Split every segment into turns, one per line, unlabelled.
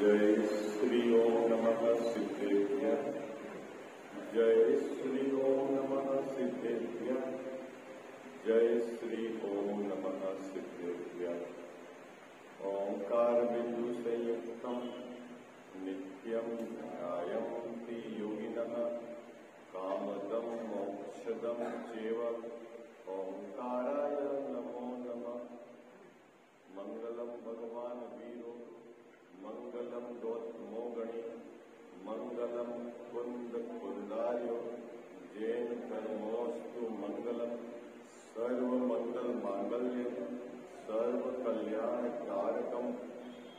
जय श्री ओम नमः सिद्धेभ्यः। जय श्री ओम नमः सिद्धेभ्यः। जय श्री ओम नमः सिद्धेभ्यः। ओंकार बिंदु संयुक्तम नित्यं ध्यायन्ति योगिनः कामदं मोक्षदं चैव। ओंकाराय नमो नमः। मंगलम भगवान वीरो मंगलम गौतमो गणि मंगलम कुंद कुंदार्यो जैन कर्मोस्तु मंगलम सर्व मंगल मांगल्यम सर्व कल्याण कारकम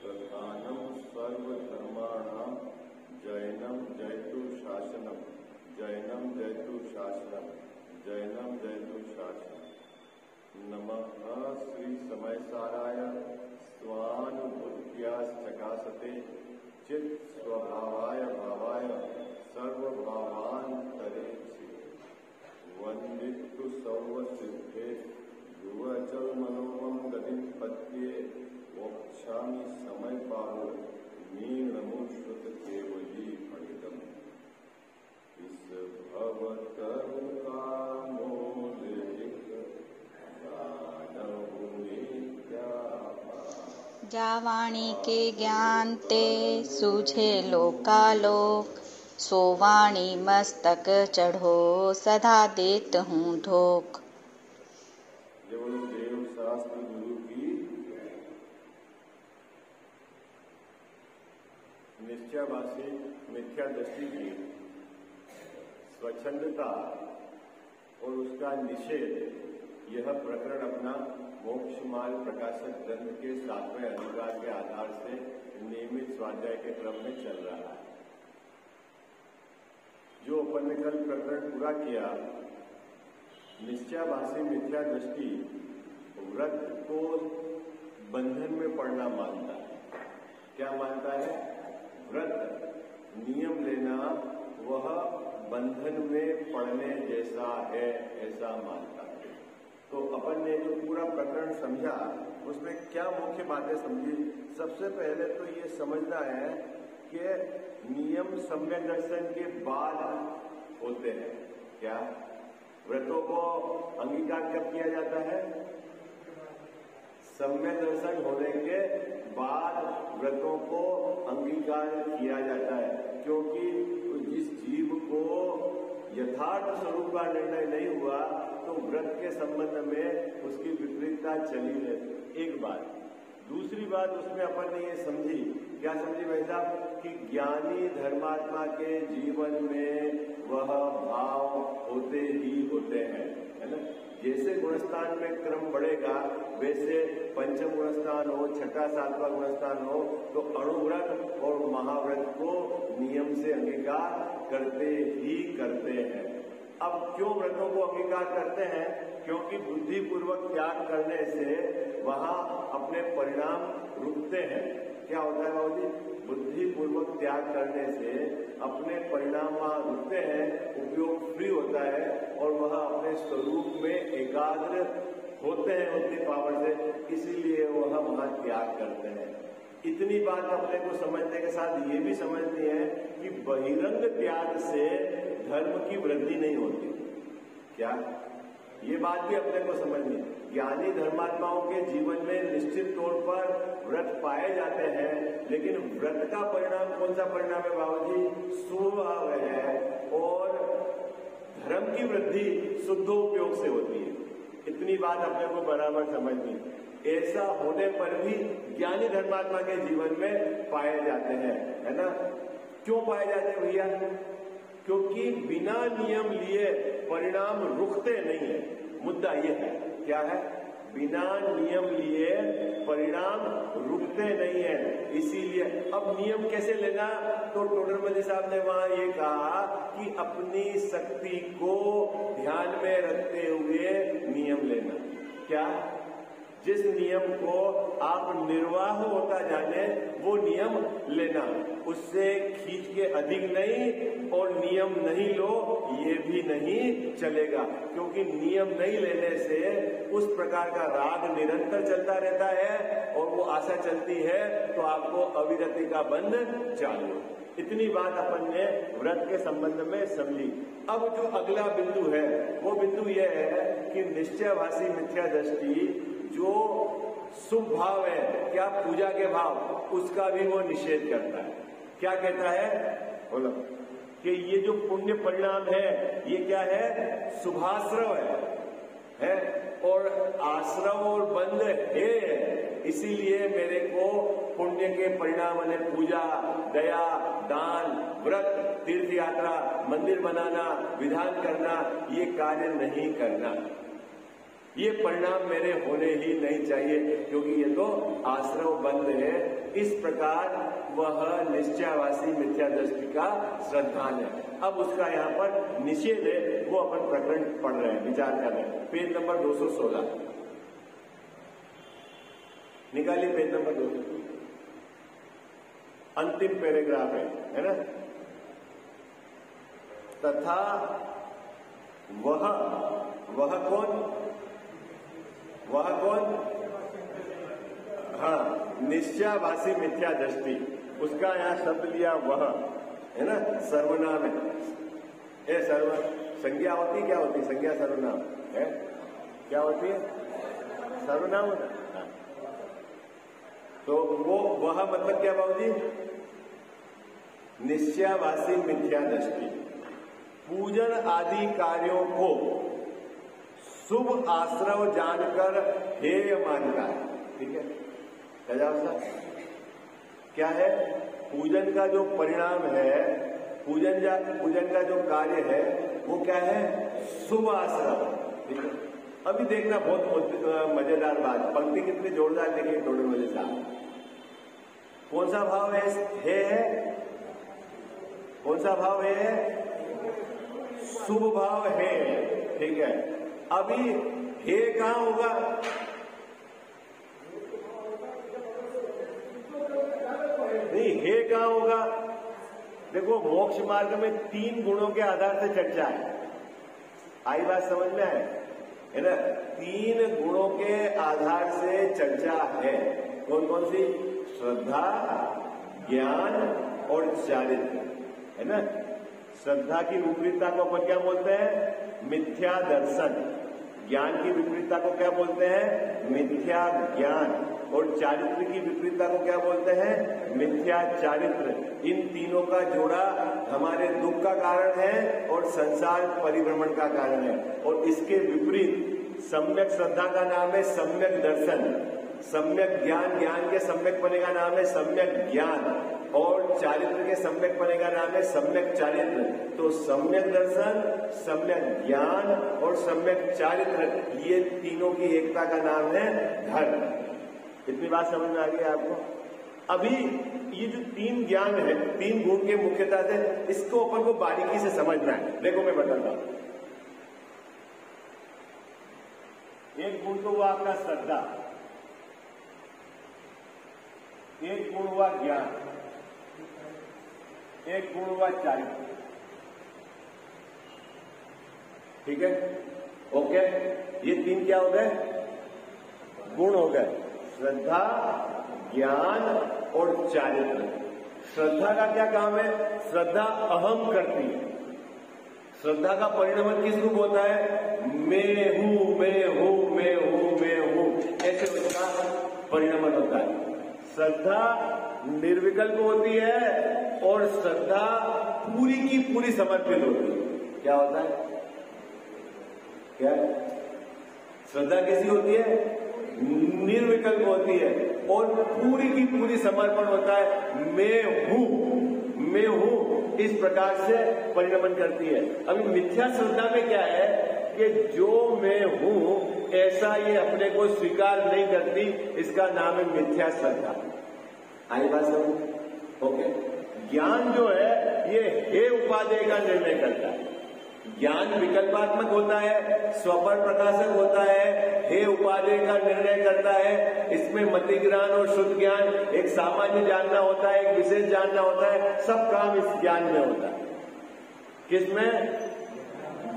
प्रधानम सर्व धर्माणाम जैनम जयतु शासनम जैनम जयतु शासनम जैनम जयतु शासनम। नमः श्री समय साराय स्वानुभूत्याश्चकासते चित् स्वभावाय भावाय सर्वभावान्तरेक्षे वन्दितु सर्वसिद्धे युवचल मनोमम गतिं पद्ये वक्ष्यामि समय पावो नीलमुश्रुत केवली फलितम्। इस भवतरु कामोदित
जावाणी के ज्ञान ते सूझे लोकालोक सोवाणी मस्तक चढ़ो सदा देत हूँ ढोक।
देव शास्त्र गुरु की निश्चयवासी मिथ्या दृष्टि की स्वच्छंदता और उसका निषेध, यह प्रकरण अपना मोक्ष मार्ग प्रकाशक ग्रंथ के 7वें अधिकार के आधार से नियमित स्वाध्याय के क्रम में चल रहा है। जो अपन ने कल प्रकरण पूरा किया, निश्चयवासी मिथ्या दृष्टि व्रत को बंधन में पड़ना मानता है। क्या मानता है? व्रत नियम लेना वह बंधन में पड़ने जैसा है, ऐसा मानता है। तो अपन ने जो पूरा प्रकरण समझा उसमें क्या मुख्य बातें समझी? सबसे पहले तो ये समझना है कि नियम सम्यक दर्शन के बाद होते हैं। क्या व्रतों को अंगीकार कब किया जाता है? सम्यक दर्शन होने के बाद व्रतों को अंगीकार किया जाता है, क्योंकि जिस जीव को यथार्थ स्वरूप का निर्णय नहीं हुआ तो व्रत के संबंध में उसकी विपरीतता चली है। एक बात। दूसरी बात उसमें अपन ने ये समझी, क्या समझी भाई साहब, कि ज्ञानी धर्मात्मा के जीवन में वह भाव होते ही होते हैं, है ना। जैसे गुणस्थान में क्रम बढ़ेगा वैसे पंचम गुणस्थान हो, छठा सातवां गुणस्थान हो, तो अणुव्रत और महाव्रत को नियम से अंगीकार करते ही करते हैं। अब क्यों व्रतों को अंगीकार करते हैं? क्योंकि बुद्धिपूर्वक त्याग करने से वहां अपने परिणाम रुकते हैं। क्या होता है बाबूजी? बुद्धिपूर्वक त्याग करने से अपने परिणाम वहां रुकते हैं, उपयोग फ्री होता है और वह अपने स्वरूप में एकाग्र होते हैं उतनी पावर से, इसीलिए वह वहां त्याग करते हैं। इतनी बात अपने को समझने के साथ ये भी समझनी है कि बहिरंग त्याग से धर्म की वृद्धि नहीं होती। क्या? ये बात भी अपने को समझनी है। ज्ञानी धर्मात्माओं के जीवन में निश्चित तौर पर व्रत पाए जाते हैं, लेकिन व्रत का परिणाम कौन सा परिणाम है बाबूजी? स्वभाव है, और धर्म की वृद्धि शुद्धोपयोग से होती है। इतनी बात अपने को बराबर समझनी है। ऐसा होने पर भी ज्ञानी धर्मात्मा के जीवन में पाए जाते हैं, है ना। क्यों पाए जाते हैं भैया? क्योंकि बिना नियम लिए परिणाम रुकते नहीं है। मुद्दा ये है। क्या है? बिना नियम लिए परिणाम रुकते नहीं है। इसीलिए अब नियम कैसे लेना? तो टोडरमल साहब ने वहां ये कहा कि अपनी शक्ति को ध्यान में रखते हुए नियम लेना। क्या? जिस नियम को आप निर्वाह होता जाने वो नियम लेना, उससे खींच के अधिक नहीं और नियम नहीं लो ये भी नहीं चलेगा, क्योंकि नियम नहीं लेने से उस प्रकार का राग निरंतर चलता रहता है और वो आशा चलती है तो आपको अविरति का बंध चालू। इतनी बात अपन ने व्रत के संबंध में समझी। अब जो अगला बिंदु है वो बिंदु यह है कि निश्चयभाषी मिथ्या दृष्टि जो शुभ भाव है, क्या पूजा के भाव, उसका भी वो निषेध करता है। क्या कहता है? बोलो कि ये जो पुण्य परिणाम है ये क्या है? शुभाश्रव है और आश्रव और बंध है, इसीलिए मेरे को पुण्य के परिणाम माने पूजा, दया, दान, व्रत, तीर्थ यात्रा, मंदिर बनाना, विधान करना, ये कार्य नहीं करना, ये परिणाम मेरे होने ही नहीं चाहिए, क्योंकि ये तो आश्रव बंध है। इस प्रकार वह निश्चयवासी मिथ्या दृष्टि का श्रद्धान है। अब उसका यहाँ पर निषेध है, वो अपन प्रकरण पढ़ रहे हैं, विचार कर रहे हैं। पेज नंबर 216 निकालिए, पेज नंबर 216, अंतिम पैराग्राफ है ना। तथा वह कौन? हाँ, निश्चयवासी मिथ्या दृष्टि, उसका यहाँ शब्द लिया वह, है ना, सर्वनाम है। ये सर्व संज्ञा होती, क्या होती? संज्ञा सर्वनाम है, क्या होती है? सर्वनाम होता है। हाँ। तो वो वह मतलब क्या बाबूजी? निश्चयवासी मिथ्या दृष्टि पूजन आदि कार्यों को शुभ आश्रव जानकर हेय मानता है। ठीक है, क्या है? पूजन का जो परिणाम है, पूजन का जो कार्य है वो क्या है? शुभ आश्रव। ठीक है, अभी देखना बहुत मजेदार बात, पंक्ति कितनी जोरदार लिखी, थोड़े मजे साहब। कौन सा भाव है? कौन सा भाव है? शुभ भाव है। ठीक है, अभी हे कहां होगा? नहीं, हे कहां होगा? देखो, मोक्ष मार्ग में 3 गुणों के आधार से चर्चा है। आई बात समझ में है ना? 3 गुणों के आधार से चर्चा है। कौन कौन सी? श्रद्धा, ज्ञान और चारित्र, है ना। श्रद्धा की विपरीतता को अपन क्या बोलते हैं? मिथ्या दर्शन। ज्ञान की विपरीतता को क्या बोलते हैं? मिथ्या ज्ञान। और चारित्र की विपरीतता को क्या बोलते हैं? मिथ्या चारित्र। इन तीनों का जोड़ा हमारे दुख का कारण है और संसार परिभ्रमण का कारण है। और इसके विपरीत सम्यक श्रद्धा का नाम है सम्यक दर्शन, सम्यक ज्ञान, ज्ञान के सम्यक पने का नाम है सम्यक ज्ञान, और चारित्र के सम्यक पने का नाम है सम्यक चारित्र। तो सम्यक दर्शन, सम्यक ज्ञान और सम्यक चारित्र, ये तीनों की एकता का नाम है धर्म। इतनी बात समझ में आ गई आपको? अभी ये जो 3 ज्ञान है, 3 गुण के मुख्यता से, इसको अपन को बारीकी से समझना है। देखो मैं बताता हूं। एक गुण तो हुआ आपका श्रद्धा, एक गुण हुआ ज्ञान, एक गुण हुआ चारित्र। ठीक है, ओके। ये 3 क्या हो गए? गुण हो गए, श्रद्धा, ज्ञान और चारित्र। श्रद्धा का क्या काम है? श्रद्धा अहम करती है। श्रद्धा का परिणाम किस रूप होता है? मैं हूं, मैं हूं, मैं हूं, मैं हूं, ऐसे उसका परिणाम होता है। श्रद्धा निर्विकल्प होती है और श्रद्धा पूरी की पूरी समर्पित होती है। क्या होता है? क्या श्रद्धा कैसी होती है? निर्विकल्प होती है और पूरी की पूरी समर्पण होता है। मैं हूं, इस प्रकार से परिणमन करती है। अभी मिथ्या श्रद्धा में क्या है कि जो मैं हूं ऐसा ये अपने को स्वीकार नहीं करती, इसका नाम है मिथ्या श्रद्धा। आई बात समझ? ओके। ज्ञान जो है ये हे उपादेय का निर्णय करता है। ज्ञान विकल्पात्मक होता है, स्वपर प्रकाशक होता है, हे उपादेय का निर्णय करता है। इसमें मति ज्ञान और शुद्ध ज्ञान, एक सामान्य जानना होता है, एक विशेष जानना होता है, सब काम इस ज्ञान में होता है। किसमें?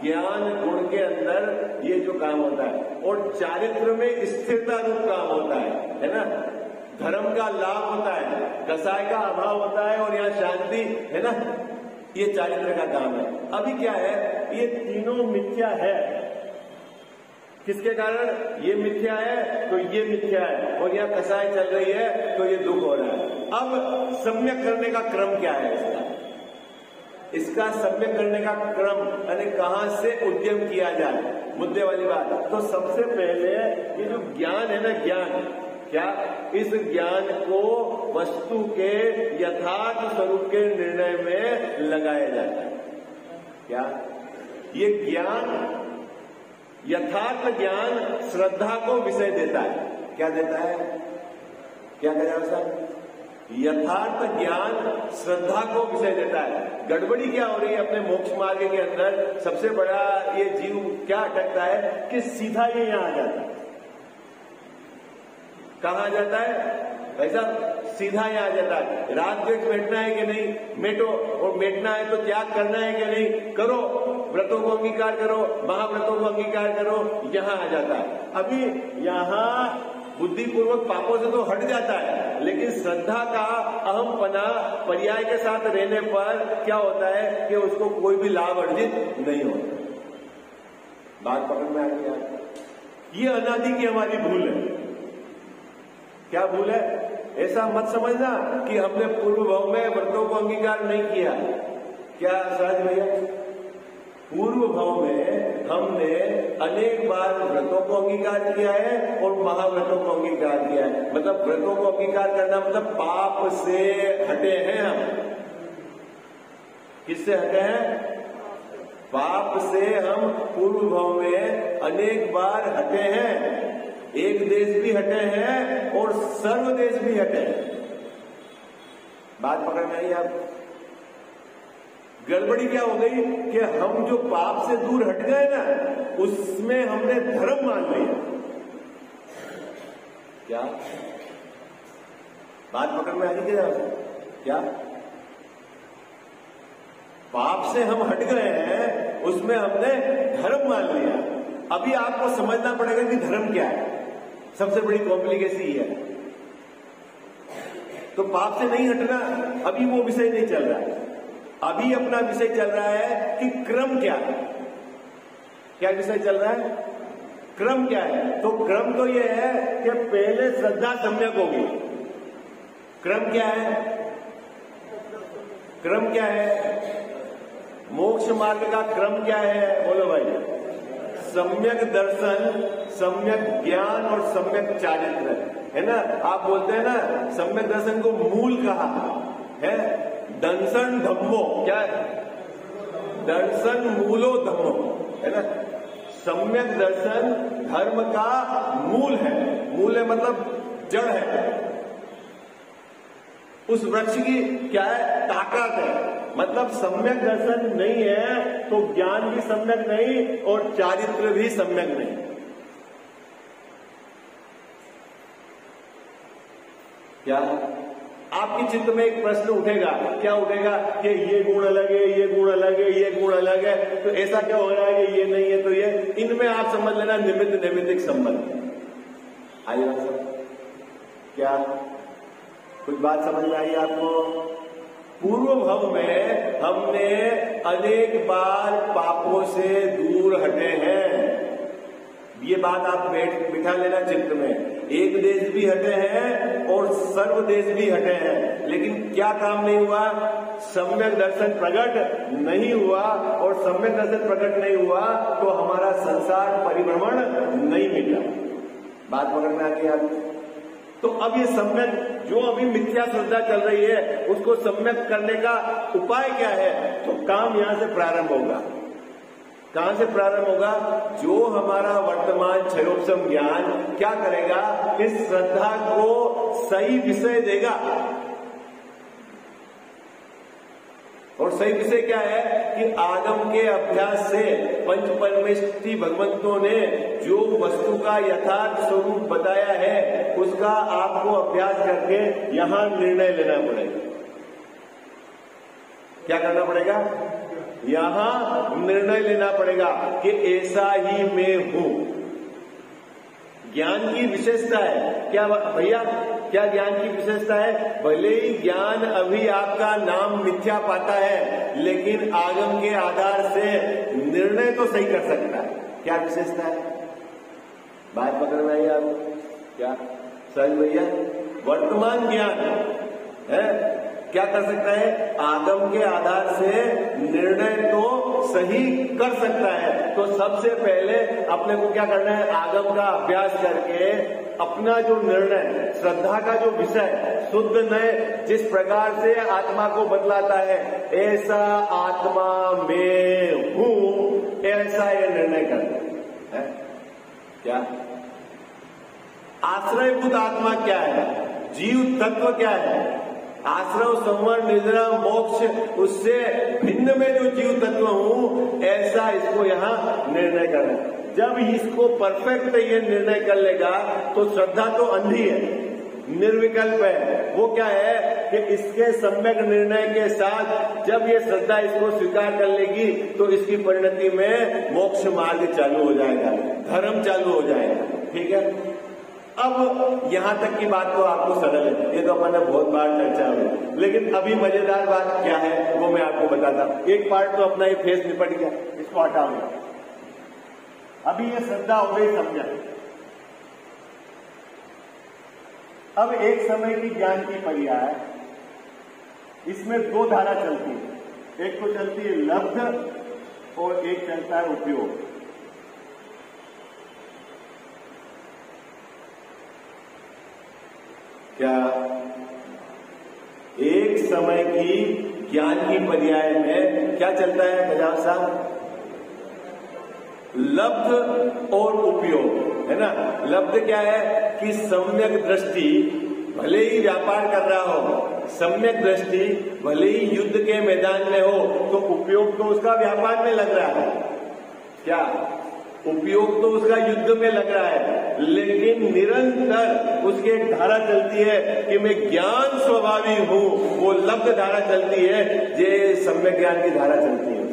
ज्ञान गुण के अंदर ये जो काम होता है। और चारित्र में स्थिरता रूप काम होता है ना। धर्म का लाभ होता है, कसाय का अभाव होता है और यहाँ शांति है ना। ये चारित्र का काम है। अभी क्या है, ये तीनों मिथ्या है। किसके कारण? ये मिथ्या है तो ये मिथ्या है, और यहाँ कसाय चल रही है तो ये दुख हो रहा है। अब सम्यक करने का क्रम क्या है इसका सम्यक करने का क्रम, यानी कहां से उद्यम किया जाए, मुद्दे वाली बात। तो सबसे पहले ये जो ज्ञान है ना, ज्ञान क्या, इस ज्ञान को वस्तु के यथार्थ स्वरूप के निर्णय में लगाया जाता है। क्या ये ज्ञान, यथार्थ ज्ञान श्रद्धा को विषय देता है। क्या देता है? क्या कह रहा है? यथार्थ ज्ञान श्रद्धा को विषय देता है। गड़बड़ी क्या हो रही है अपने मोक्ष मार्ग के अंदर? सबसे बड़ा ये जीव क्या अटकता है कि सीधा ये यहां आ जाता है। कहां आ जाता है? ऐसा सीधा यहां आ जाता है। रात देख बैठना है कि नहीं, मेटो, और मेटना है तो त्याग करना है कि नहीं, करो, व्रतों को अंगीकार करो, महाव्रतों को अंगीकार करो, यहां आ जाता है। अभी यहां बुद्धिपूर्वक पापों से तो हट जाता है, लेकिन श्रद्धा का अहमपना पर्याय के साथ रहने पर क्या होता है कि उसको कोई भी लाभ अर्जित नहीं होता। बात पकड़ में आ गई? ये अनादि की हमारी भूल है। क्या भूल है? ऐसा मत समझना कि हमने पूर्व भाव में व्रतों को अंगीकार नहीं किया। क्या सहज भैया? पूर्व भाव में हमने अनेक बार व्रतों को अंगीकार किया है और महाव्रतों को अंगीकार किया है। मतलब व्रतों को अंगीकार करना मतलब पाप से हटे हैं हम। किससे हटे हैं? पाप से हम पूर्व भाव में अनेक बार हटे हैं। एक देश भी हटे हैं और सर्व देश भी हटे हैं। बात पकड़ में आई आप? गड़बड़ी क्या हो गई कि हम जो पाप से दूर हट गए ना, उसमें हमने धर्म मान लिया। क्या बात पकड़ में आ रही है? क्या पाप से हम हट गए हैं, उसमें हमने धर्म मान लिया। अभी आपको समझना पड़ेगा कि धर्म क्या है। सबसे बड़ी कॉम्प्लिकेशन ये है। तो पाप से नहीं हटना, अभी वो विषय नहीं चल रहा है। अभी अपना विषय चल रहा है कि क्रम क्या है। क्या विषय चल रहा है? क्रम क्या है? तो क्रम तो ये है कि पहले श्रद्धा सम्यक होगी। क्रम क्या है? क्रम क्या है? मोक्ष मार्ग का क्रम क्या है? बोलो भाई। सम्यक दर्शन, सम्यक ज्ञान और सम्यक चारित्र, है ना। आप बोलते हैं ना, सम्यक दर्शन को मूल कहा है। दर्शन धम्मो, क्या है? दर्शन मूलो धम्मो, है ना। सम्यक दर्शन धर्म का मूल है। मूल है मतलब जड़ है। उस वृक्ष की क्या है? ताकत है। मतलब सम्यक दर्शन नहीं है तो ज्ञान भी सम्यक नहीं और चारित्र भी सम्यक नहीं। क्या आपके चित्त में एक प्रश्न उठेगा? क्या उठेगा कि ये गुण अलग है, ये गुण अलग है, ये गुण अलग है, तो ऐसा क्या हो रहा है कि ये नहीं है तो ये? इनमें आप समझ लेना निमित्त नैमित्तिक संबंध। आइए सब, क्या कुछ बात समझ में आई आपको? पूर्व भव में हमने अनेक बार पापों से दूर हटे हैं। ये बात आप बिठा लेना चित्त में। एक देश भी हटे हैं और सर्व देश भी हटे हैं, लेकिन क्या काम नहीं हुआ? सम्यक दर्शन प्रकट नहीं हुआ, और सम्यक दर्शन प्रकट नहीं हुआ तो हमारा संसार परिभ्रमण नहीं मिला। बात पकड़ में आ गई आपको? तो अब ये सम्यक, जो अभी मिथ्या श्रद्धा चल रही है, उसको सम्यक करने का उपाय क्या है? तो काम यहां से प्रारंभ होगा। कहां से प्रारंभ होगा? जो हमारा वर्तमान क्षयोपशम ज्ञान क्या करेगा? इस श्रद्धा को सही विषय देगा। और सही विषय क्या है कि आगम के अभ्यास से पंच परमेष्टि भगवंतों ने जो वस्तु का यथार्थ स्वरूप बताया है, उसका आपको अभ्यास करके यहां निर्णय लेना पड़ेगा। क्या करना पड़ेगा? यहां निर्णय लेना पड़ेगा कि ऐसा ही मैं हूं। ज्ञान की विशेषता है क्या भैया? क्या ज्ञान की विशेषता है? भले ही ज्ञान अभी आपका नाम मिथ्या पाता है, लेकिन आगम के आधार से निर्णय तो सही कर सकता है। क्या विशेषता है? बात पकड़ में आई आपको? क्या सहज भैया? वर्तमान ज्ञान है, क्या कर सकता है? आगम के आधार से निर्णय तो सही कर सकता है। तो सबसे पहले अपने को क्या करना है? आगम का अभ्यास करके अपना जो निर्णय, श्रद्धा का जो विषय शुद्ध नए जिस प्रकार से आत्मा को बदलाता है, ऐसा आत्मा में हूं, ऐसा ये निर्णय करना है। क्या आश्रयभूत आत्मा क्या है? जीव तत्व क्या है? आश्रव, संवर, निद्रा, मोक्ष, उससे भिन्न में जो जीव तत्व हूं, ऐसा इसको यहाँ निर्णय करना है। जब इसको परफेक्ट ये निर्णय कर लेगा तो श्रद्धा तो अंधी है, निर्विकल्प है। वो क्या है कि इसके सम्यक निर्णय के साथ जब ये श्रद्धा इसको स्वीकार कर लेगी तो इसकी परिणति में मोक्ष मार्ग चालू हो जाएगा, धर्म चालू हो जाएगा। ठीक है, अब यहां तक की बात तो आपको सरल है, ये तो अपन ने बहुत बार चर्चा हुई, लेकिन अभी मजेदार बात क्या है वो मैं आपको बताता हूं। एक पार्ट तो अपना ये फेस निपट गया, इसको हटाऊंगा। अभी ये श्रद्धा हो गई, समझा। अब एक समय की ज्ञान की पर्याय, इसमें दो धारा चलती है, एक तो चलती है लब्ध और एक चलता है उपयोग। क्या एक समय की ज्ञान की पर्याय में क्या चलता है गजाव साहब? लब्ध और उपयोग, है ना। लब्ध क्या है कि सम्यक दृष्टि, भले ही व्यापार कर रहा हो, सम्यक दृष्टि भले ही युद्ध के मैदान में हो, तो उपयोग तो उसका व्यापार में लग रहा है। क्या उपयोग तो उसका युद्ध में लग रहा है, लेकिन निरंतर उसकी एक धारा चलती है कि मैं ज्ञान स्वभावी हूं, वो लब्ध धारा चलती है, ये सम्यक ज्ञान की धारा चलती है।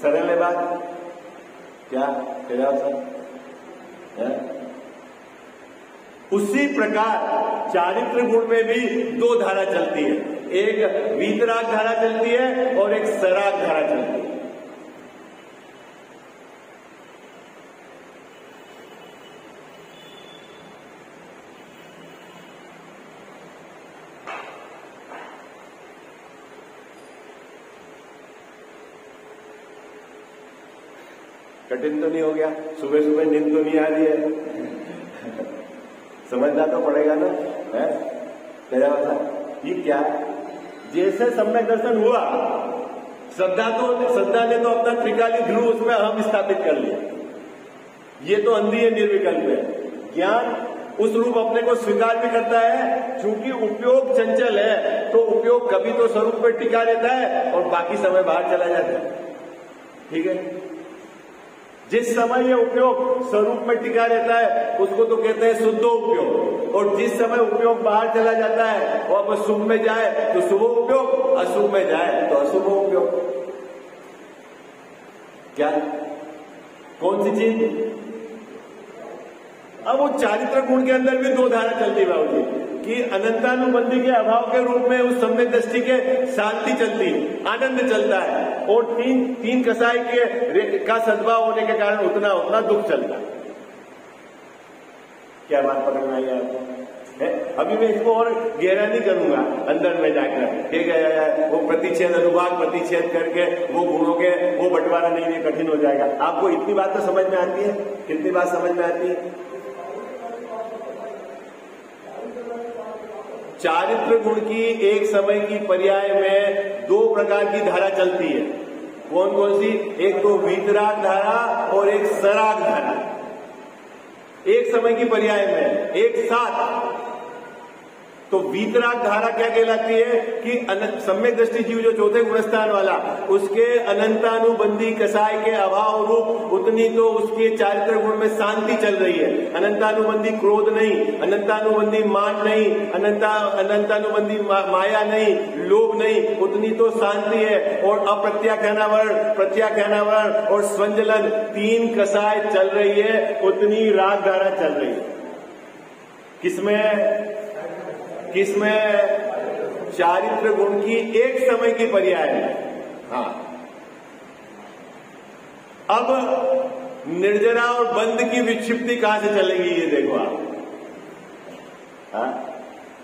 सरल है बात? क्या सर? उसी प्रकार चारित्र गुण में भी दो धारा चलती है, एक वीतराग धारा चलती है और एक सराग धारा चलती है। कठिन तो नहीं हो गया? सुबह सुबह नींद तो नहीं आ रही है? समझना तो पड़ेगा ना, है? ये क्या है? जैसे सम्यक दर्शन हुआ, श्रद्धा ने तो अपना त्रिकाली ध्रुव उसमें अहम स्थापित कर लिया। ये तो अंधी है, निर्विकल्प है। ज्ञान उस रूप अपने को स्वीकार भी करता है, चूंकि उपयोग चंचल है तो उपयोग कभी तो स्वरूप में टिका रहता है और बाकी समय बाहर चला जाता है। ठीक है, जिस समय ये उपयोग स्वरूप में टिका रहता है उसको तो कहते हैं शुद्ध उपयोग, और जिस समय उपयोग बाहर चला जाता है वो अब शुभ में जाए तो शुभ उपयोग, अशुभ में जाए तो अशुभ उपयोग। क्या कौन सी चीज? अब वो चारित्र गुण के अंदर भी दो धारा चलती है बाबू जी, कि अनंतानुबंधी के अभाव के रूप में उस सम्यक दृष्टि के शांति चलती, आनंद चलता है, और तीन कसाई के का सद्भाव होने के कारण उतना उतना दुख चलता है। क्या बात पकड़ में आई आपको? अभी मैं इसको और गहरा नहीं करूंगा अंदर में जाकर, ठीक है? वो प्रतिच्छेद अनुभाग प्रतिच्छेद करके वो गुणों के वो बंटवारा नहीं, ये कठिन हो जाएगा। आपको इतनी बात तो समझ में आती है? कितनी बात समझ में आती है? चारित्र गुण की एक समय की पर्याय में दो प्रकार की धारा चलती है। कौन कौन सी? एक तो वीतराग धारा और एक सराग धारा, एक समय की पर्याय में एक साथ। तो वीतराग धारा क्या कहलाती है कि सम्यक दृष्टि जीव जो चौथे गुणस्थान वाला, उसके अनंतानुबंधी कसाय के अभाव रूप उतनी तो उसके चारित्र गुण में शांति चल रही है। अनंतानुबंधी क्रोध नहीं, अनंतानुबंधी मान नहीं, अनंतानुबंधी माया नहीं, लोभ नहीं, उतनी तो शांति है। और अप्रत्याख्यानावरण, प्रत्याख्यानावरण और स्वंजलन, तीन कसाय चल रही है, उतनी राग धारा चल रही है। किसमें? किसमें? चारित्र गुण की एक समय की पर्याय में। हाँ, अब निर्जरा और बंध की विक्षिप्ति कहां से चलेगी ये देखो आप। हाँ,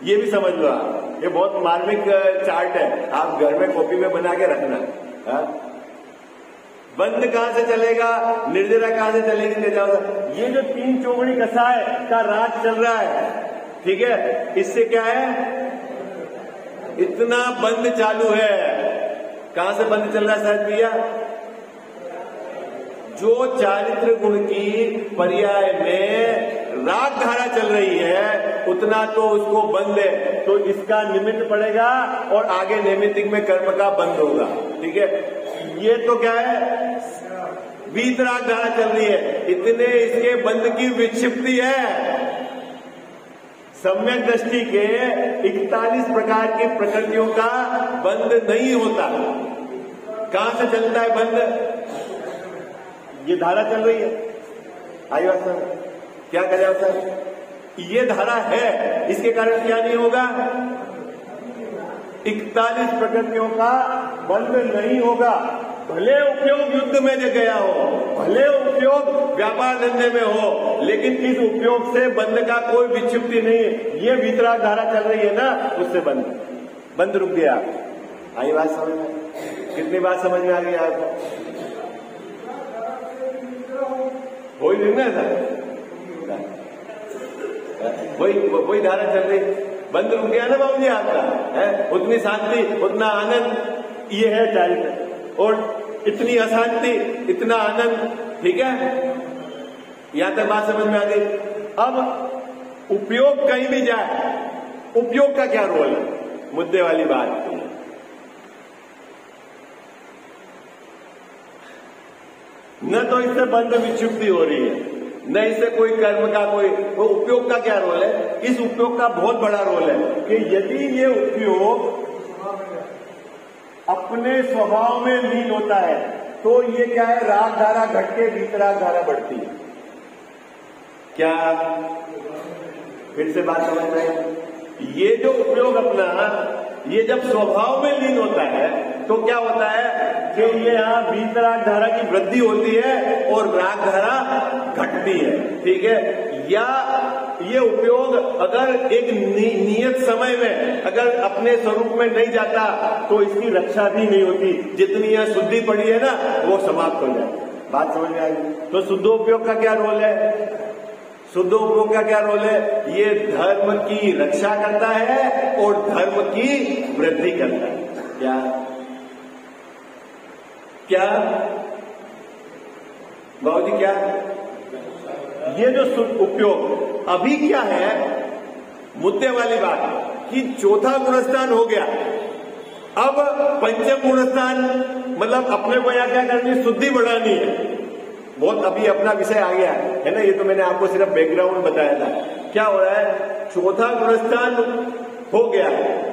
ये भी समझ लो आप, ये बहुत मार्मिक चार्ट है, आप घर में कॉपी में बना के रखना। हाँ? बंध कहां से चलेगा, निर्जरा कहां से चलेगी, ले जाओ। ये जो 3 चौगड़ी कसाय का राज चल रहा है, ठीक है, इससे क्या है, इतना बंध चालू है। कहां से बंध चल रहा है साहब भैया? जो चारित्र गुण की पर्याय में राग धारा चल रही है, उतना तो उसको बंद है, तो इसका निमित्त पड़ेगा और आगे नैमित्तिक में कर्म का बंद होगा। ठीक है, ये तो क्या है, वीतराग धारा चल रही है, इतने इसके बंद की विक्षिप्ति है। सम्यक दृष्टि के 41 प्रकार की प्रकृतियों का बंद नहीं होता। कहां से चलता है बंद? ये धारा चल रही है। आइए सर, क्या करें सर, ये धारा है, इसके कारण क्या नहीं होगा, 41 प्रकृतियों का बंद नहीं होगा। भले उपयोग युद्ध में गया हो, भले उपयोग व्यापार धंधे में हो, लेकिन इस उपयोग से बंद का कोई विक्षिप्ति नहीं है। ये वीतराग धारा चल रही है ना, उससे बंद रुक गया। आई बात समझ में? कितनी बात समझ में आ गई आपको? वही दिन ना वही धारा चल रही, बंद रुक गया ना बाबूजी आपका, है उतनी शांति, उतना आनंद, ये है चारित्र। और इतनी अशांति, इतना आनंद। ठीक है, यहां तक बात समझ में आ गई। अब उपयोग कहीं भी जाए, उपयोग का क्या रोल है, मुद्दे वाली बात। न तो इससे बंध विक्षिप्ति हो रही है, न इससे कोई कर्म का कोई, वो उपयोग का क्या रोल है? इस उपयोग का बहुत बड़ा रोल है कि यदि ये उपयोग अपने स्वभाव में लीन होता है, तो ये क्या है, राग धारा घट के वीतराग धारा बढ़ती है। क्या फिर से बात समझ रहे हैं? ये जो उपयोग अपना, ये जब स्वभाव में लीन होता है, तो क्या होता है कि ये यहाँ वीतराग धारा की वृद्धि होती है और राग धारा घटती है। ठीक है, या ये उपयोग अगर एक नियत समय में अगर अपने स्वरूप में नहीं जाता, तो इसकी रक्षा भी नहीं होती। जितनी यह शुद्धि पड़ी है ना, वो समाप्त हो जाए। बात समझ में आ गई? तो शुद्धोपयोग का क्या रोल है? शुद्धोपयोग का क्या रोल है? ये धर्म की रक्षा करता है और धर्म की वृद्धि करता है। क्या बाबूजी, क्या ये जो उपयोग अभी क्या है, मुद्दे वाली बात कि चौथा गुणस्थान हो गया, अब पंचम गुणस्थान, मतलब अपने को यहां क्या करनी, शुद्धि बढ़ानी है। बहुत अभी अपना विषय आ गया है ना, ये तो मैंने आपको सिर्फ बैकग्राउंड बताया था। क्या हो रहा है, चौथा गुणस्थान हो गया,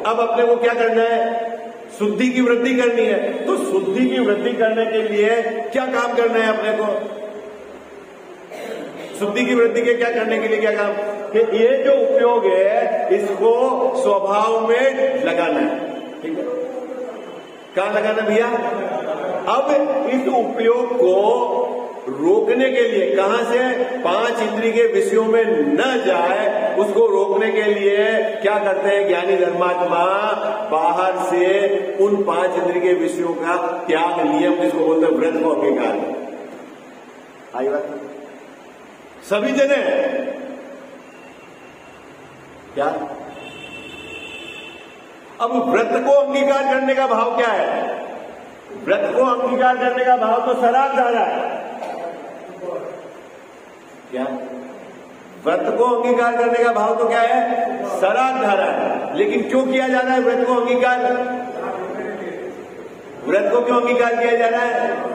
अब अपने को क्या करना है, शुद्धि की वृद्धि करनी है। तो शुद्धि की वृद्धि करने के लिए क्या काम करना है अपने को? शुद्धि की वृद्धि के क्या करने के लिए क्या काम, कि ये जो उपयोग है इसको स्वभाव में लगाना है। ठीक है, कहां लगाना भैया? अब इस उपयोग को रोकने के लिए, कहां से, 5 इंद्रिय के विषयों में न जाए, उसको रोकने के लिए क्या करते हैं ज्ञानी धर्मात्मा, बाहर से उन 5 इंद्रिय के विषयों का त्याग, नियम जिसको बोलते हैं व्रत, को अंगीकार। आई बात, सभी जने क्या, अब व्रत को अंगीकार करने का भाव क्या है? व्रत को अंगीकार करने का भाव तो सराग धारा है। क्या व्रत को अंगीकार करने का भाव तो क्या है? सराग धारा है। लेकिन क्यों किया जा रहा है व्रत को अंगीकार? व्रत को क्यों अंगीकार किया जा रहा है?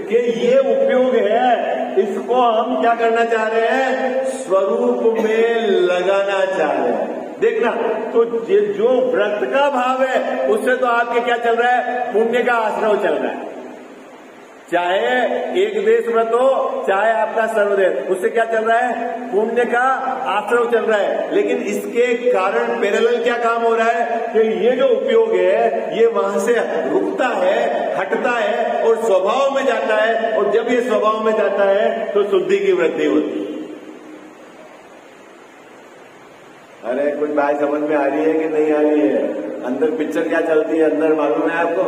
कि ये उपयोग है, इसको हम क्या करना चाह रहे हैं, स्वरूप में लगाना चाह रहे हैं। देखना, तो जो व्रत का भाव है, उससे तो आपके क्या चल रहा है, पुण्य का आश्रय चल रहा है। चाहे एक देश व्रत हो, चाहे आपका सर्वदेश, उससे क्या चल रहा है? पुण्य का आश्रव चल रहा है। लेकिन इसके कारण पैरेलल क्या काम हो रहा है कि ये जो उपयोग है ये वहां से रुकता है, हटता है और स्वभाव में जाता है, और जब ये स्वभाव में जाता है तो शुद्धि की वृद्धि होती है। अरे कुछ बात समझ में आ रही है कि नहीं आ रही है? अंदर पिक्चर क्या चलती है अंदर मालूम है आपको?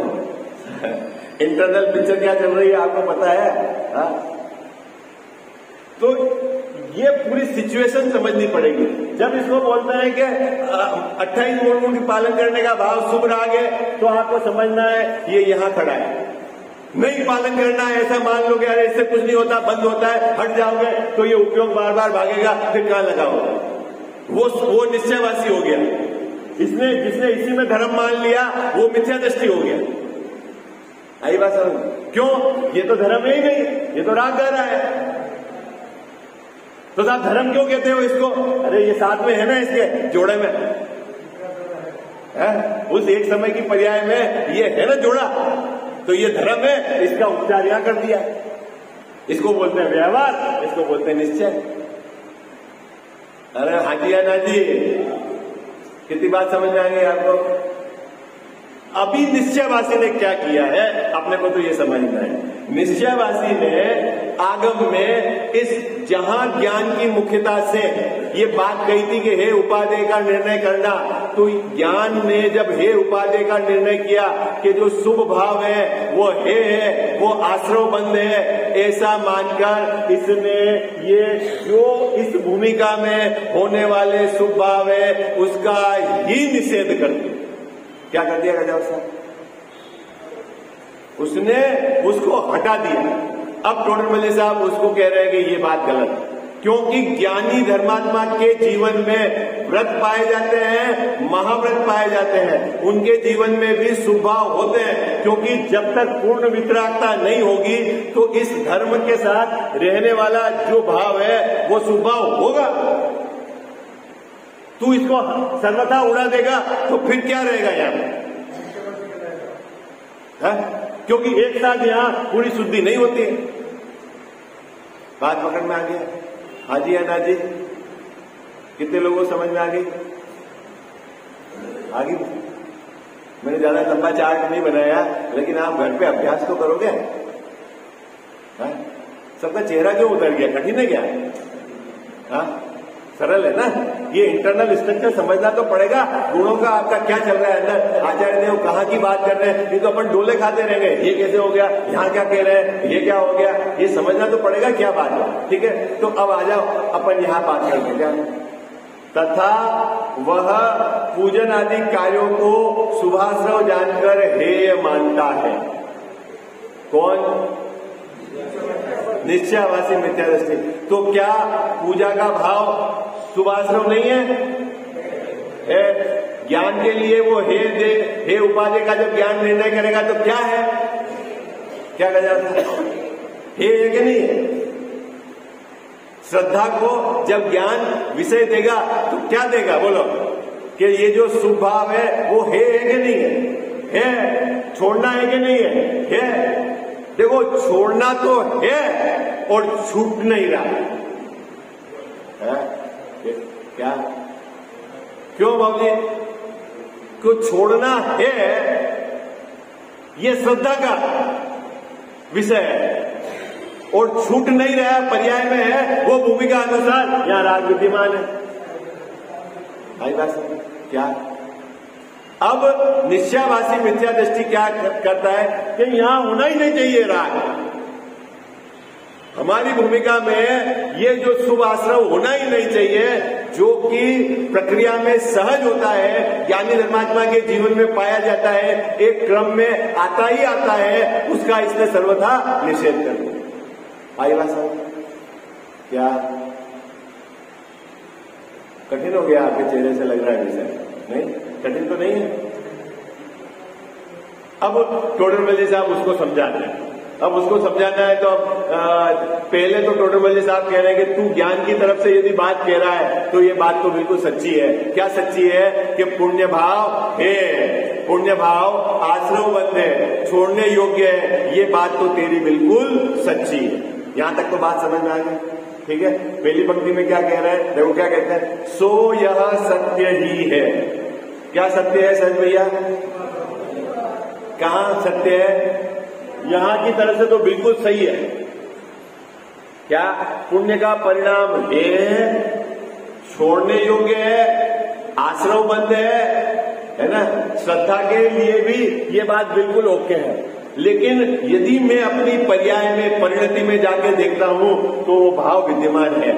इंटरनल पिक्चर क्या चल रही है आपको पता है? हा? तो ये पूरी सिचुएशन समझनी पड़ेगी। जब इसको बोलते हैं कि 28 गुणों की पालन करने का भाव शुभ राग है, तो आपको समझना है ये यहां खड़ा है। नहीं पालन करना है, ऐसा मान लो कि अरे इससे कुछ नहीं होता, बंद होता है, हट जाओगे तो ये उपयोग बार बार भागेगा, फिर कहां लगाओगे? वो निश्चयवासी हो गया। जिसने इसी में धर्म मान लिया वो मिथ्या दृष्टि हो गया। आई बात समझ? क्यों? ये तो धर्म ही नहीं, ये तो राग गा रहा है। तो आप धर्म क्यों कहते हो इसको? अरे ये साथ में है ना, इसके जोड़े में है? उस एक समय की पर्याय में ये है ना जोड़ा, तो ये धर्म है, इसका उपचार यहां कर दिया। इसको बोलते हैं व्यवहार, इसको बोलते हैं निश्चय। अरे हाजी या नाजी, कितनी बात समझ में आ गई आपको? अभी निश्चयवासी ने क्या किया है अपने को तो ये समझना है। निश्चयवासी ने आगम में इस जहां ज्ञान की मुख्यता से ये बात कही थी कि हे उपादेय का निर्णय करना, तो ज्ञान ने जब हे उपादेय का निर्णय किया कि जो शुभ भाव है वो है, वो आश्रव बंद है, ऐसा मानकर इसने ये जो इस भूमिका में होने वाले शुभ भाव है उसका ही निषेध कर दिया। क्या कर दिया गजब साहब? उसने उसको हटा दिया। अब टोडरमल साहब उसको कह रहे हैं कि ये बात गलत है, क्योंकि ज्ञानी धर्मात्मा के जीवन में व्रत पाए जाते हैं, महाव्रत पाए जाते हैं, उनके जीवन में भी शुभ भाव होते हैं, क्योंकि जब तक पूर्ण वितरागता नहीं होगी तो इस धर्म के साथ रहने वाला जो भाव है वो शुभ भाव होगा। तू इसको सर्वथा उड़ा देगा तो फिर क्या रहेगा यहां? क्योंकि एक साथ यहां पूरी शुद्धि नहीं होती है। बात पकड़ में आ गया? हाजी या नाजी, कितने लोगों को समझ में आ गई? आगे मैंने ज्यादा लंबा चार्ट नहीं बनाया, लेकिन आप घर पे अभ्यास तो करोगे। सबका चेहरा क्यों उतर गया? कठिन है क्या? सरल है ना? ये इंटरनल स्ट्रक्चर समझना तो पड़ेगा। गुणों का आपका क्या चल रहा है अंदर? आचार्य देव कहाँ की बात कर रहे हैं? ये तो अपन डोले खाते रहेंगे, ये कैसे हो गया, यहाँ क्या कह रहे हैं, ये क्या हो गया, ये समझना तो पड़ेगा क्या बात है। ठीक है, तो अब आ जाओ अपन यहाँ बात करते क्या। तथा वह पूजन आदि कार्यों को शुभाश्रव जानकर हेय मानता है। कौन? निश्चयवासी मिथ्या दृष्टि। तो क्या पूजा का भाव शुभाश्रव नहीं है? ज्ञान के लिए वो हे उपादेय का जब ज्ञान निर्णय करेगा तो क्या है? क्या कहा जाता है? हे है कि नहीं है? श्रद्धा को जब ज्ञान विषय देगा तो क्या देगा? बोलो कि ये जो शुभ भाव है वो है कि नहीं है? है। छोड़ना है कि नहीं है? है। देखो छोड़ना तो है और छूट नहीं रहा है। क्या? क्यों बाबूजी? क्यों छोड़ना है? ये श्रद्धा का विषय है और छूट नहीं रहा, पर्याय में है, वो भूमिका अनुसार यहां राग विद्यमान है। आई बात क्या? अब निश्चयवासी मिथ्या दृष्टि क्या करता है कि यहां होना ही नहीं चाहिए राग। हमारी भूमिका में ये जो शुभ आश्रव होना ही नहीं चाहिए, जो कि प्रक्रिया में सहज होता है, ज्ञानी धर्मात्मा के जीवन में पाया जाता है, एक क्रम में आता ही आता है, उसका इसने सर्वथा निषेध कर दिया। आई बात समझ? क्या कठिन हो गया? आपके चेहरे से लग रहा है विषय नहीं? कठिन तो नहीं है। अब टोडरमल साहब उसको समझाना है। अब उसको समझाना है तो पहले तो टोडरमल साहब कह रहे हैं कि तू ज्ञान की तरफ से यदि बात कह रहा है तो ये बात तो बिल्कुल सच्ची है। क्या सच्ची है? कि पुण्य भाव है, पुण्य भाव आश्रमबद्ध है, छोड़ने योग्य है, ये बात तो तेरी बिल्कुल सच्ची है। यहां तक तो बात समझ में आ गई, ठीक है। पहली पंक्ति में क्या कह रहे हैं, देखो क्या कहते हैं, सो यह सत्य ही है। क्या सत्य है सच भैया? कहां सत्य है? यहां की तरफ से तो बिल्कुल सही है। क्या? पुण्य का परिणाम है, छोड़ने योग्य है, आश्रमबद्ध है ना, श्रद्धा के लिए भी ये बात बिल्कुल ओके है। लेकिन यदि मैं अपनी पर्याय में, परिणति में जाके देखता हूं तो वो भाव विद्यमान है,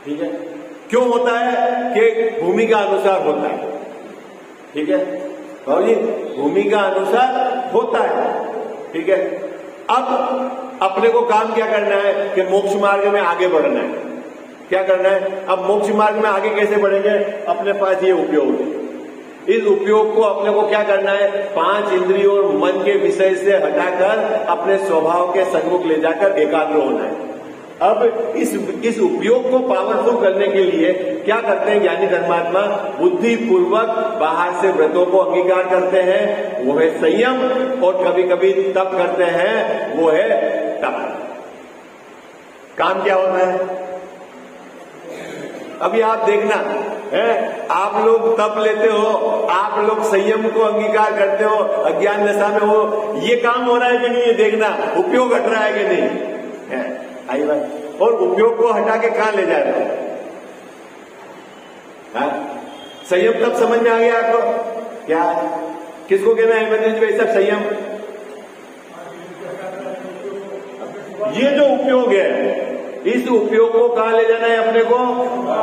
ठीक है। क्यों होता है? कि भूमिका अनुसार होता है, ठीक है बाबू जी, भूमिका अनुसार होता है, ठीक है। अब अपने को काम क्या करना है कि मोक्ष मार्ग में आगे बढ़ना है। क्या करना है? अब मोक्ष मार्ग में आगे कैसे बढ़ेंगे? अपने पास ये उपयोग है, इस उपयोग को अपने को क्या करना है? 5 इंद्रियों और मन के विषय से हटाकर अपने स्वभाव के सन्मुख ले जाकर एकाग्र होना है। अब इस उपयोग को पावरफुल करने के लिए क्या करते हैं ज्ञानी धर्मात्मा? बुद्धि पूर्वक बाहर से व्रतों को अंगीकार करते हैं, वो है संयम, और कभी कभी तप करते हैं, वो है तप। काम क्या होता है? अभी आप देखना है, आप लोग तप लेते हो, आप लोग संयम को अंगीकार करते हो, अज्ञान दशा में हो, ये काम हो रहा है कि नहीं, ये देखना उपयोग हट रहा है कि नहीं है। आई बात। और उपयोग को हटा के कहां ले जा रहे हो? संयम तब समझ में आ गया आपको? क्या किसको कहना है हेमंत भाई सब संयम? ये जो उपयोग है, इस उपयोग को कहां ले जाना है अपने को?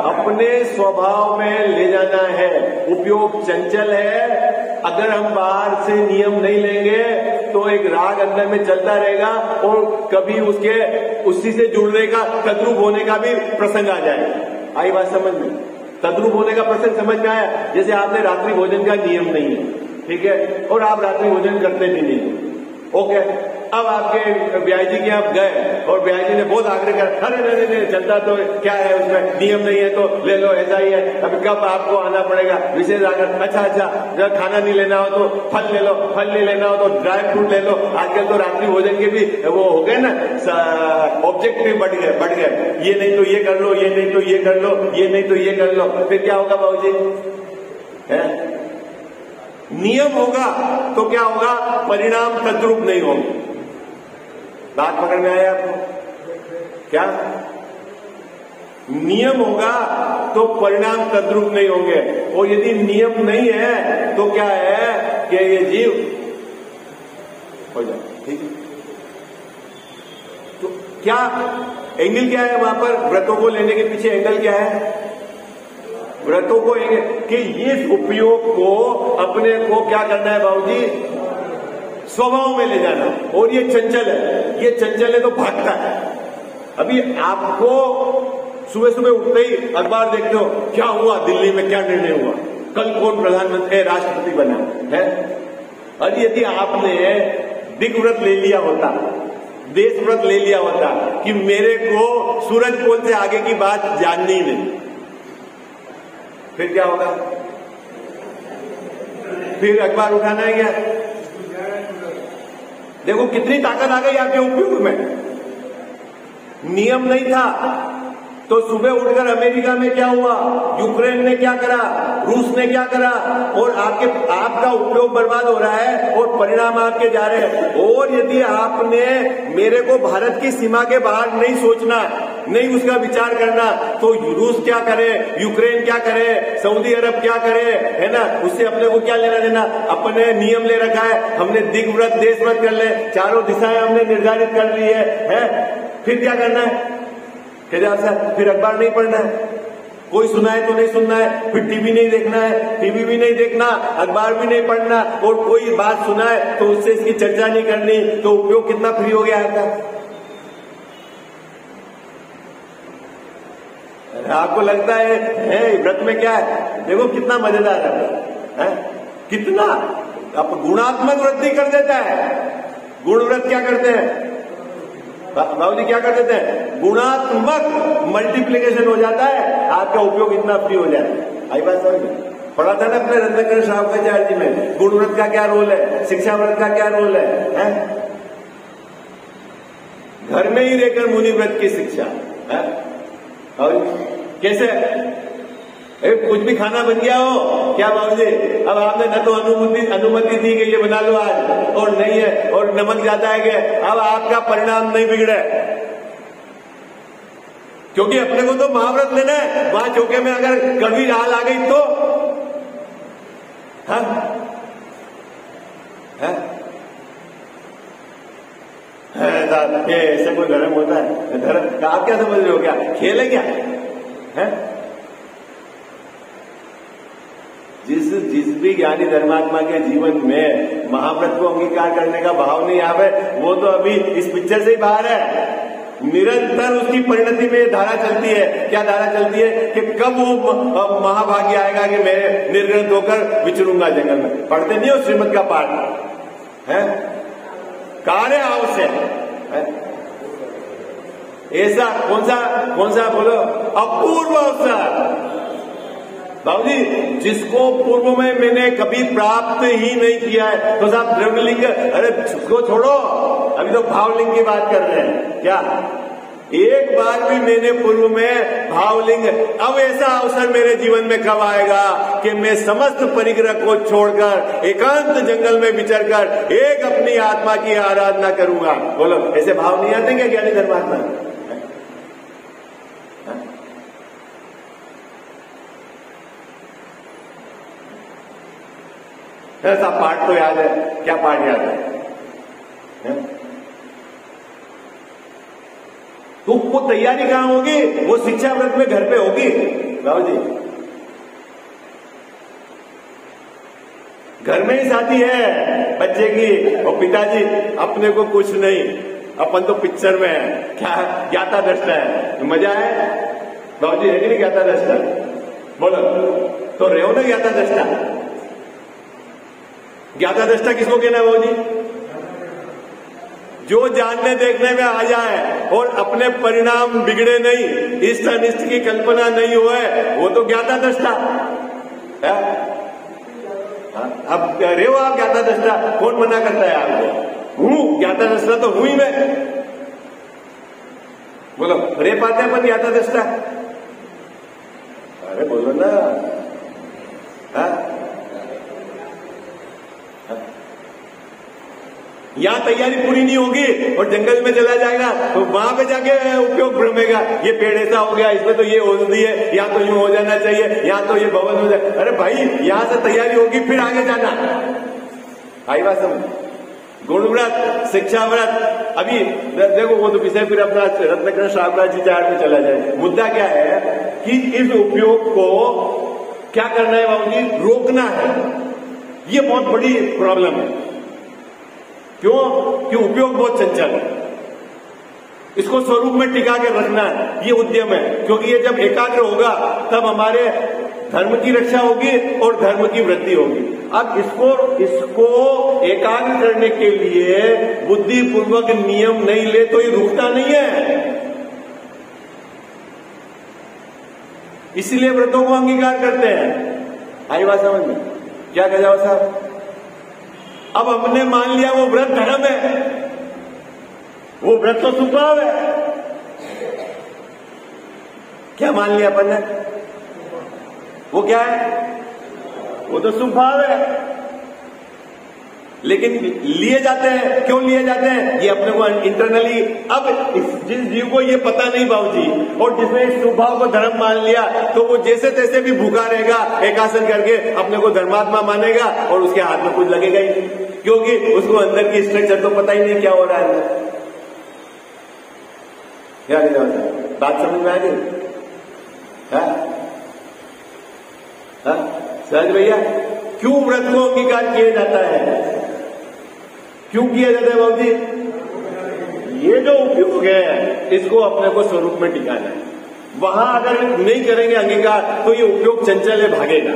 अपने स्वभाव में ले जाना है। उपयोग चंचल है, अगर हम बाहर से नियम नहीं लेंगे तो एक राग अंदर में चलता रहेगा और कभी उसी से जुड़ने का, तद्रूप होने का भी प्रसंग आ जाएगा। आई बात समझ में? तद्रूप होने का प्रसंग समझ में आया? जैसे आपने रात्रि भोजन का नियम नहीं है, ठीक है, और आप रात्रि भोजन करते भी नहीं, ओके। अब आपके ब्याह जी के आप गए और ब्याह जी ने बहुत आग्रह कर, अरे नहीं चलता तो क्या है, उसमें नियम नहीं है तो ले लो, ऐसा ही है। अभी कब आपको आना पड़ेगा विशेष आग्रह? अच्छा जब खाना नहीं लेना हो तो फल ले लो, फल नहीं लेना हो तो ड्राई फ्रूट ले लो। आजकल तो रात्रि भोजन के भी वो हो गए ना, ऑब्जेक्टिव बढ़ गए, ये नहीं तो ये कर लो, ये नहीं तो ये कर लो, ये नहीं तो ये कर लो। फिर क्या होगा बाबू जी? नियम होगा तो क्या होगा? परिणाम तद्रूप नहीं होंगे। बात पकड़ में आया आपको? क्या नियम होगा तो परिणाम तद्रूप नहीं होंगे, और यदि नियम नहीं है तो क्या है कि ये जीव हो जाए, ठीक है। तो क्या एंगल क्या है वहां पर? व्रतों को लेने के पीछे एंगल क्या है? व्रतों को कि इस उपयोग को अपने को क्या करना है बाबूजी? स्वभाव में ले जाना। और ये चंचल है, ये चंचल है तो भागता है। अभी आपको सुबह सुबह उठते ही अखबार देखते हो, क्या हुआ दिल्ली में, क्या निर्णय हुआ, कल कौन प्रधानमंत्री राष्ट्रपति बना है। अरे यदि आपने दिग्व्रत ले लिया होता, देश व्रत ले लिया होता कि मेरे को सूरज पोल से आगे की बात जाननी ही नहीं, फिर क्या होगा? फिर अखबार उठाना है क्या? देखो कितनी ताकत आ गई आपके उपयोग में। नियम नहीं था तो सुबह उठकर अमेरिका में क्या हुआ, यूक्रेन ने क्या करा, रूस ने क्या करा, और आपका उपयोग बर्बाद हो रहा है और परिणाम आपके जा रहे हैं। और यदि आपने मेरे को भारत की सीमा के बाहर नहीं सोचना, नहीं उसका विचार करना, तो रूस क्या करे, यूक्रेन क्या करे, सऊदी अरब क्या करे, है ना, उससे अपने को क्या लेना देना। अपने नियम ले रखा है, हमने दिग्व्रत देश व्रत कर ले, चारों दिशाएं हमने निर्धारित कर ली है? फिर क्या करना है? फिर अखबार नहीं पढ़ना है, कोई सुनाए तो नहीं सुनना है, फिर टीवी नहीं देखना है, टीवी भी नहीं देखना, अखबार भी नहीं पढ़ना, और कोई बात सुनाए तो उससे इसकी चर्चा नहीं करनी, तो उपयोग कितना फ्री हो गया आपका? आपको लगता है व्रत में क्या है? देखो कितना मजेदार है, कितना आप गुणात्मक वृद्धि कर देता है। गुण व्रत क्या करते हैं बाबू जी? क्या कर देते हैं? गुणात्मक मल्टीप्लीकेशन हो जाता है, आपका उपयोग इतना फ्री हो जाए। आई बात समझ में? पढ़ा था ना अपने रत्नाकर श्रावकाचार्य जी में, गुण व्रत का क्या रोल है, शिक्षा व्रत का क्या रोल है? घर में ही रहकर मुनि व्रत की शिक्षा है? और कैसे कुछ भी खाना बन गया हो क्या बाबूजी, अब आपने न तो अनुमति दी कि ये बना लो आज, और नहीं है, और नमक ज्यादा है कि अब आपका परिणाम नहीं बिगड़े, क्योंकि अपने को तो महाव्रत लेना है। वहां चौके में अगर कड़वी दाल आ गई तो ऐसे कोई धर्म होता है? धर्म आप क्या समझ रहे हो, क्या खेल है क्या है? जिस भी ज्ञानी धर्मात्मा के जीवन में महाव्रत को अंगीकार करने का भाव नहीं आवे, वो तो अभी इस पिक्चर से ही बाहर है। निरंतर उसकी परिणति में धारा चलती है। क्या धारा चलती है कि कब वो महाभाग्य आएगा कि मैं निर्ग्रंथ होकर विचरूंगा जंगल में। पढ़ते नहीं हो श्रीमद का पाठ है? कार्य आवश्यक है ऐसा कौन सा बोलो, अपूर्व अवसर। बाबूजी, जिसको पूर्व में मैंने कभी प्राप्त ही नहीं किया है, तो साहब द्रव्यलिंग, अरे उसको छोड़ो, अभी तो भावलिंग की बात कर रहे हैं। क्या एक बार भी मैंने पूर्व में भावलिंग, अब ऐसा अवसर मेरे जीवन में कब आएगा कि मैं समस्त परिग्रह को छोड़कर एकांत जंगल में विचर कर एक अपनी आत्मा की आराधना करूंगा? बोलो, ऐसे भाव नहीं आते क्या ज्ञानी धर्मात्मा? ऐसा पाठ तो याद है, क्या पाठ याद है? तो वो तैयारी कहां होगी? वो शिक्षा व्रत में घर पे होगी बाबू जी। घर में ही शादी है बच्चे की, और पिताजी अपने को कुछ नहीं, अपन तो पिक्चर में है, क्या ज्ञाता दृष्टा है, मजा है बाबू जी, है कि नहीं? ज्ञाता दृष्टा बोलो तो रहो ना ज्ञाता दृष्टा। ज्ञाता दृष्टा किसको कहना है बाबू जी? जो जानने देखने में आ जाए और अपने परिणाम बिगड़े नहीं, इष्ट अनिष्ट की कल्पना नहीं हुए, वो तो ज्ञाता दृष्टा है। अब रहे हो आप ज्ञाता दृष्टा, कौन मना करता है आपको? हूं ज्ञाता दृष्टा तो हूं ही मैं। बोलो, रह पाते हैं अपन ज्ञाता दृष्टा? अरे बोलो ना। यहां तैयारी पूरी नहीं होगी और जंगल में चला जाएगा तो वहां पे जाके उपयोग भ्रमेगा, ये पेड़ ऐसा हो गया, इसमें तो ये औषधि है, यहाँ तो यूं हो जाना चाहिए, यहाँ तो ये भवन हो जाए। अरे भाई, यहां से तैयारी होगी फिर आगे जाना। आई बात समझ? गुण व्रत, शिक्षा व्रत, अभी देखो वो तो विषय फिर अपना रत्नाकर श्रावकाचार्य में चला जाए। मुद्दा क्या है कि इस उपयोग को क्या करना है बाबू जी? रोकना है। ये बहुत बड़ी प्रॉब्लम है। क्यों? कि उपयोग बहुत चंचल है, इसको स्वरूप में टिका के रखना है, ये उद्यम है। क्योंकि ये जब एकाग्र होगा तब हमारे धर्म की रक्षा होगी और धर्म की वृद्धि होगी। अब इसको एकाग्र करने के लिए बुद्धिपूर्वक नियम नहीं ले तो ये रुकता नहीं है। इसीलिए व्रतों को अंगीकार करते हैं। आई बात समझ में? क्या कह जाओ साहब? अब हमने मान लिया वो व्रत धर्म है, वो व्रत तो स्वभाव है। क्या मान लिया अपन ने? वो क्या है? वो तो स्वभाव है। लेकिन लिए जाते हैं, क्यों लिए जाते हैं? ये अपने को इंटरनली, अब जिस जीव को ये पता नहीं बाबूजी, और जिसने इस स्वभाव को धर्म मान लिया, तो वो जैसे तैसे भी भूखा रहेगा, एकासन करके अपने को धर्मात्मा मानेगा और उसके हाथ में कुछ लगेगा ही नहीं, क्योंकि उसको अंदर की स्ट्रक्चर तो पता ही नहीं क्या हो रहा है अंदर। क्या बात समझ में आ गई? सहज भैया, क्यों व्रत को अंगीकार किया जाता है? क्यों किया जाता है बाबू जी? ये जो उपयोग है इसको अपने को स्वरूप में टिकाना है। वहां अगर नहीं करेंगे अंगीकार तो ये उपयोग चंचल है, भागेगा।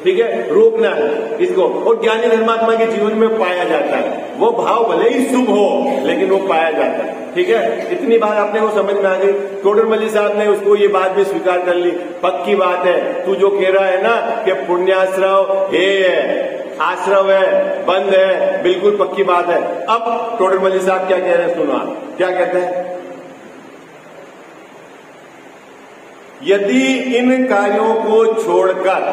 ठीक है, रोकना है इसको। और ज्ञानी धर्मात्मा के जीवन में पाया जाता है, वो भाव भले ही शुभ हो लेकिन वो पाया जाता है, ठीक है। इतनी बात आपने वो समझ में आ गई। टोडरमल साहब ने उसको ये बात भी स्वीकार कर ली, पक्की बात है, तू जो कह रहा है ना कि पुण्याश्रव है, आश्रव है, बंद है, बिल्कुल पक्की बात है। अब टोडरमल साहब क्या कह रहे हैं, सुनो क्या कहते हैं। यदि इन कार्यों को छोड़कर,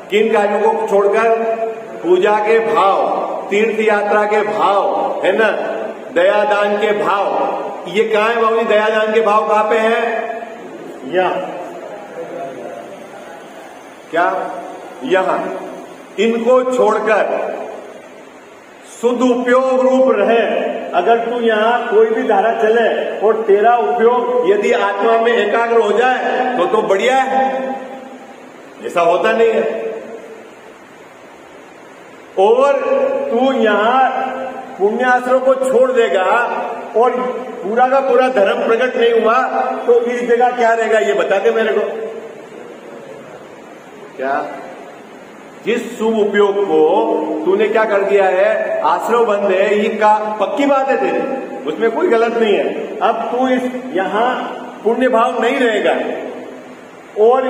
किन कार्यों को छोड़कर, पूजा के भाव, तीर्थ यात्रा के भाव, है ना, दयादान के भाव, ये कहाँ है बाबू जी, दयादान के भाव कहाँ पे है, यहां, क्या यहां, इनको छोड़कर शुद्ध उपयोग रूप रहे। अगर तू यहाँ कोई भी धारा चले और तेरा उपयोग यदि आत्मा में एकाग्र हो जाए तो बढ़िया है, ऐसा होता नहीं है। और तू यहाँ पुण्याश्रम को छोड़ देगा और पूरा का पूरा धर्म प्रकट नहीं हुआ तो इस जगह क्या रहेगा, ये बता दे मेरे को। क्या जिस शुभ उपयोग को तूने क्या कर दिया है, आश्रम बंद है, ये का पक्की बात है तेरी, उसमें कोई गलत नहीं है। अब तू इस यहां पुण्य भाव नहीं रहेगा और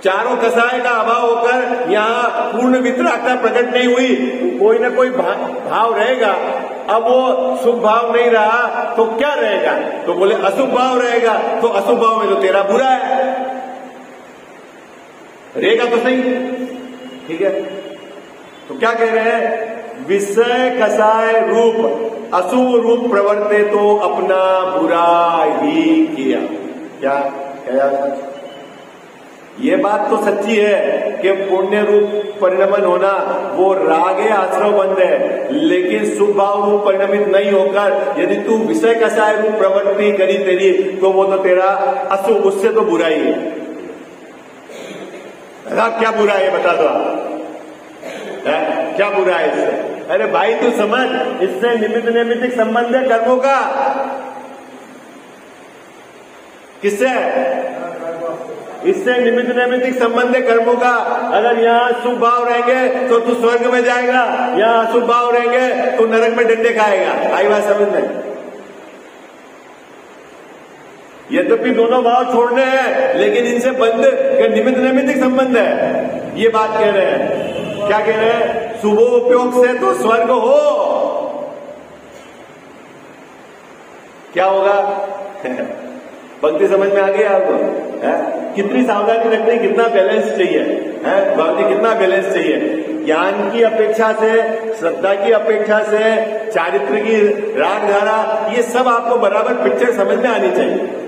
चारों कसाय का अभाव होकर यहाँ पूर्ण वितरागता प्रकट नहीं हुई, कोई ना कोई भाव रहेगा। अब वो शुभ भाव नहीं रहा तो क्या रहेगा, तो बोले अशुभ भाव रहेगा, तो अशुभ भाव में तो तेरा बुरा है, रहेगा तो सही, ठीक है। तो क्या कह रहे हैं, विषय कसाय रूप अशुभ रूप प्रवर्ते तो अपना बुरा ही किया। क्या कहा, ये बात तो सच्ची है कि पुण्य रूप परिणमन होना वो रागे आश्रव बंद है, लेकिन शुभ भाव रूप परिणमित नहीं होकर यदि तू विषय कसाय रूप प्रवृत्ति करी तेरी तो वो तो तेरा अशुभ, उससे तो बुरा ही है। क्या बुरा है बता दो आप, क्या बुरा है इससे? अरे भाई तू समझ, इससे निमित्त नैमित्तिक संबंध है कर्मों का। किससे? इससे निमित्त नैमित्तिक संबंध है कर्मों का। अगर यहाँ शुभ भाव रहेंगे तो तू स्वर्ग में जाएगा, यहाँ अशुभ भाव रहेंगे तो नरक में डंडे खाएगा। आई बात समझ में? यद्यपि दोनों भाव छोड़ने हैं लेकिन इनसे बंद निमित्त नैमित्तिक संबंध है, ये बात कह रहे हैं। क्या कह रहे हैं, शुभ उपयोग से तो स्वर्ग हो, क्या होगा? पंक्ति समझ में आ गई आपको? कितनी सावधानी रखनी, कितना बैलेंस चाहिए है बाबूजी, कितना बैलेंस चाहिए। ज्ञान की अपेक्षा से, श्रद्धा की अपेक्षा से, चारित्र की राग धारा, ये सब आपको बराबर पिक्चर समझ में आनी चाहिए।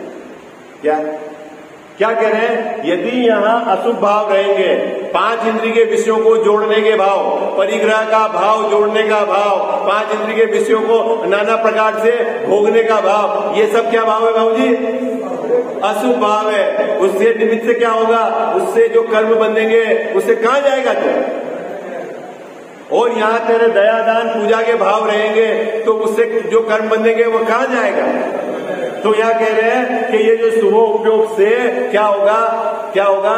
क्या कह रहे हैं, यदि यहाँ अशुभ भाव रहेंगे, पांच इंद्रिय के विषयों को जोड़ने के भाव, परिग्रह का भाव, जोड़ने का भाव, पांच इंद्रिय के विषयों को नाना प्रकार से भोगने का भाव, ये सब क्या भाव है बाबूजी? अशुभ भाव है। उससे निमित्त से क्या होगा, उससे जो कर्म बनेंगे उससे कहां जाएगा तू? और यहाँ तेरे दयादान पूजा के भाव रहेंगे तो उससे जो कर्म बनेंगे वो कहां जाएगा? तो यहाँ कह रहे हैं कि ये जो शुभ उपयोग से क्या होगा, क्या होगा?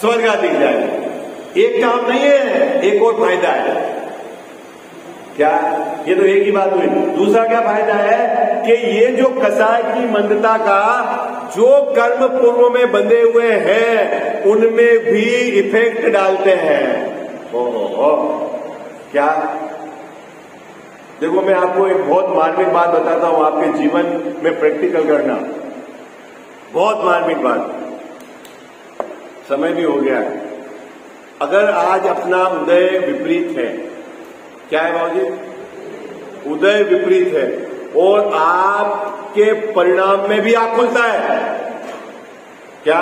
स्वर्ग आदि जाएगा। एक काम नहीं है, एक और फायदा है। क्या? ये तो एक ही बात हुई। दूसरा क्या फायदा है कि ये जो कसाय की मंदता का जो कर्म पूर्व में बंधे हुए हैं उनमें भी इफेक्ट डालते हैं। ओहो, क्या? देखो मैं आपको एक बहुत मार्मिक बात बताता हूं, आपके जीवन में प्रैक्टिकल करना, बहुत मार्मिक बात। समय भी हो गया है। अगर आज अपना उदय विपरीत है, क्या है बाबूजी? उदय विपरीत है और आपके परिणाम में भी आकुलता है। क्या?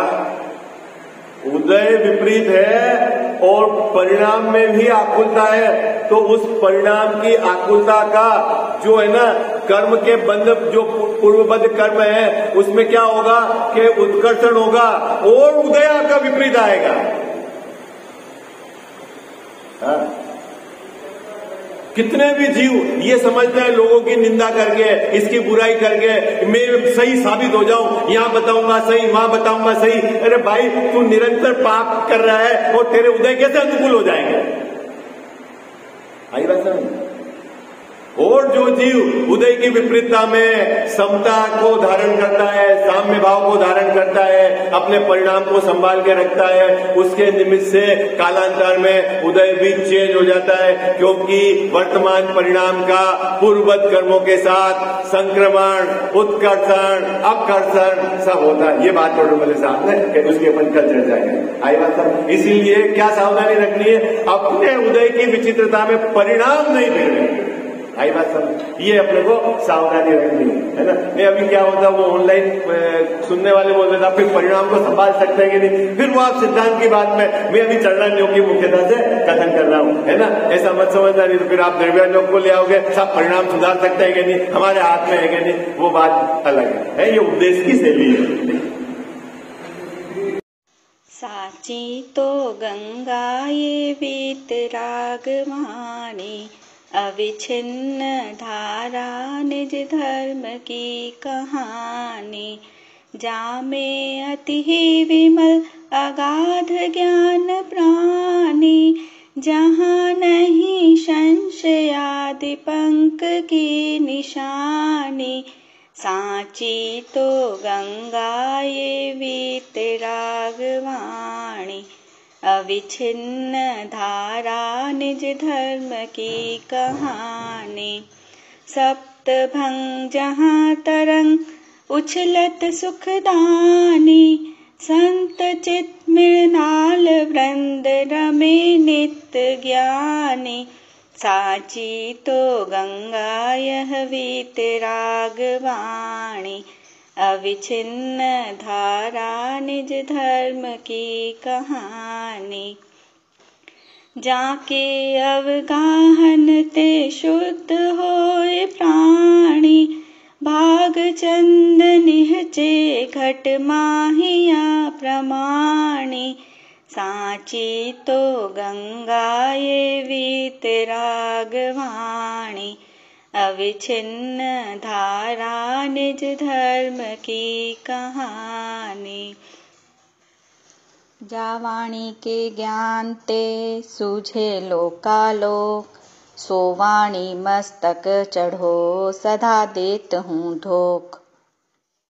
उदय विपरीत है और परिणाम में भी आकुलता है, तो उस परिणाम की आकुलता का जो है ना कर्म के बंध, जो पूर्वबद्ध कर्म है उसमें क्या होगा कि उत्कर्षण होगा और उदय आपका विपरीत आएगा। हाँ? कितने भी जीव ये समझते हैं लोगों की निंदा करके, इसकी बुराई करके मैं सही साबित हो जाऊं, यहां बताऊंगा सही, वहां बताऊंगा सही। अरे भाई, तू निरंतर पाप कर रहा है और तेरे उदय कैसे अनुकूल हो जाएंगे? आई बात समझ? और जो जीव उदय की विपरीतता में समता को धारण करता है, साम्य भाव को धारण करता है, अपने परिणाम को संभाल के रखता है, उसके निमित्त से कालांतर में उदय भी चेंज हो जाता है, क्योंकि वर्तमान परिणाम का पूर्ववत कर्मों के साथ संक्रमण, उत्कर्षण, अपकर्षण सब होता है। ये बात टोटल साहब ने उसके अपन कल चर्चा करें। आई बात सब। इसीलिए क्या सावधानी रखनी है? अपने उदय की विचित्रता में परिणाम नहीं बिगड़े। आई बात सब, ये अपने को सावधानी रखनी है ना। नहीं अभी क्या होता है, वो ऑनलाइन सुनने वाले बोल देता फिर परिणाम को संभाल सकते हैं कि नहीं, फिर वो आप सिद्धांत की बात में मैं अभी चरणा योग की मुख्यता से कथन कर रहा हूं, है ना। ऐसा मत समझना, नहीं तो फिर आप द्रव्य योग को ले आओगे, सब परिणाम सुधार सकते हैं कि नहीं, हमारे हाथ में है कि नहीं, वो बात अलग है। ये उपदेश की शैली है।
साची तो गंगा ये वीतराग वाणी, अविच्छिन्न धारा निज धर्म की कहानी। जामे अति ही विमल अगाध ज्ञान प्राणी, जहाँ नहीं संशयादि पंक की निशानी। साची तो गंगा ये वीतराग वाणी, अविच्छिन्न धारा निज धर्म की कहानी। सप्तभंग जहाँ तरंग उछलत सुखदानी, संत चित मृणाल वृंद रमे नित्य ज्ञानी। साची तो गंगा यह वीतराग वाणी, अविच्छिन्न धारा निज धर्म की कहानी। जाके अवगाहन ते शुद्ध होए प्राणी, भाग चंद निहचे घट माहिया प्रमाणी। साची तो गंगा ये वीतराग वाणी, अविच्छिन्न धारा निज धर्म की कहानी। जा वाणी के ज्ञान ते सूझे लोकालोक, सो वाणी मस्तक चढ़ो सदा देत हूँ धोख।